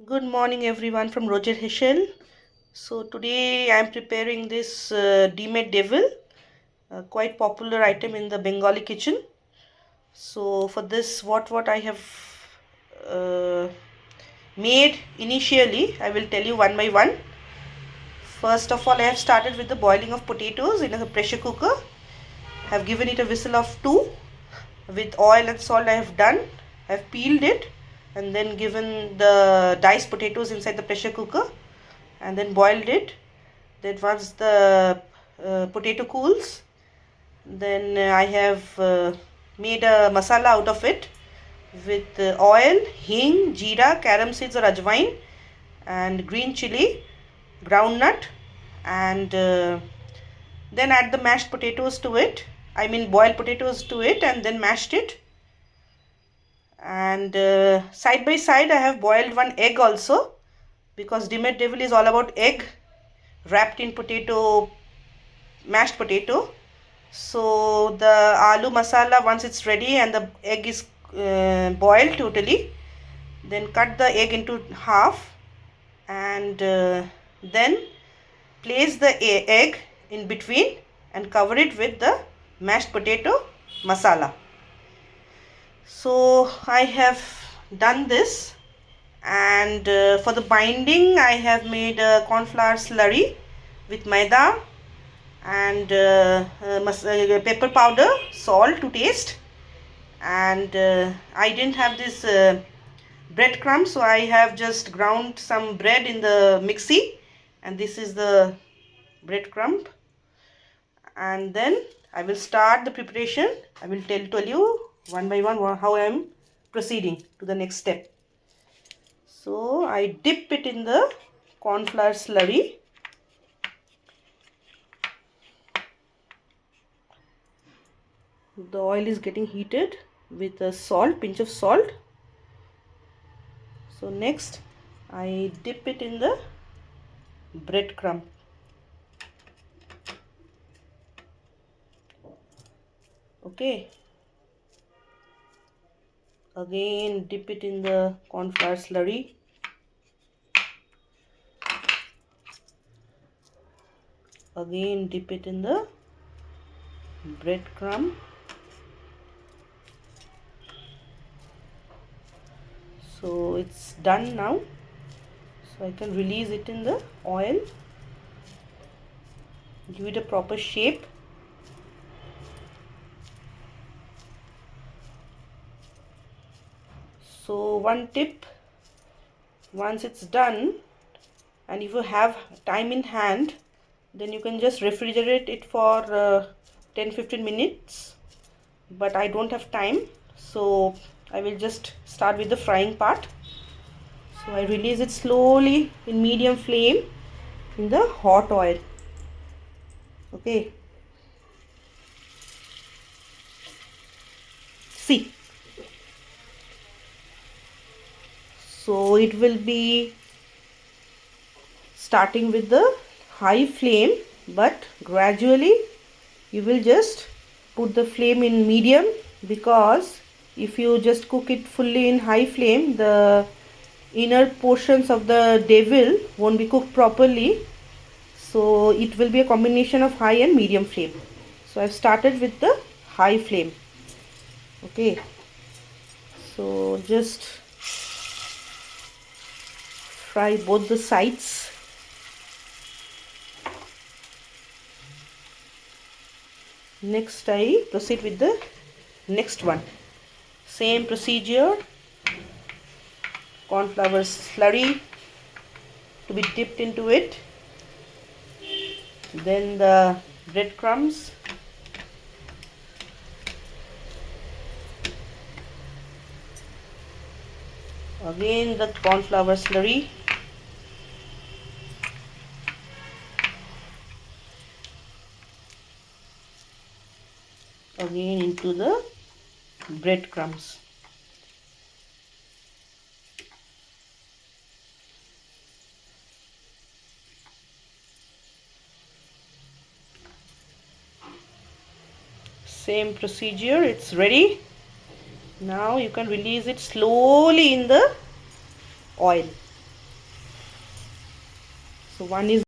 Good morning everyone from Roj-er-Heshel. So today I am preparing this de-made devil, a quite popular item in the Bengali kitchen. So for this what I have uh, made initially, I will tell you one by one. First of all, I have started with the boiling of potatoes in a pressure cooker. I have given it a whistle of 2. With oil and salt I have done. I have peeled it and then given the diced potatoes inside the pressure cooker and then boiled it. Then once the potato cools, then I have made a masala out of it with oil, hing, jeera, carom seeds or ajwain, and green chili, groundnut, and then add the mashed potatoes to it. I mean boiled potatoes to it, and then mashed it. And side by side I have boiled one egg also, because de-made devil is all about egg wrapped in potato, mashed potato. So the aloo masala, once it's ready and the egg is boiled totally, then cut the egg into half and then place the egg in between and cover it with the mashed potato masala. So I have done this, and for the binding I have made a cornflour slurry with maida and pepper powder, salt to taste, and I didn't have this breadcrumbs, so I have just ground some bread in the mixie, and this is the breadcrumb. And then I will start the preparation. I will tell you one by one how I am proceeding to the next step. So I dip it in the cornflour slurry. The oil is getting heated with a pinch of salt. So next I dip it in the breadcrumb. Okay. Again dip it in the cornflour slurry. Again dip it in the breadcrumb. So it's done now. So I can release it in the oil. Give it a proper shape. So one tip, once it's done and if you have time in hand, then you can just refrigerate it for 10-15 minutes, but I don't have time, so I will just start with the frying part. So I release it slowly in medium flame in the hot oil. Okay, see, so it will be starting with the high flame, but gradually you will just put the flame in medium, because if you just cook it fully in high flame, the inner portions of the devil won't be cooked properly. So it will be a combination of high and medium flame. So I've started with the high flame. Okay, so just fry both the sides. Next I proceed with the next one. Same procedure. Cornflour slurry to be dipped into it. Then the breadcrumbs. Again the cornflour slurry. Again into the breadcrumbs. Same procedure, it's ready. Now you can release it slowly in the oil. So one is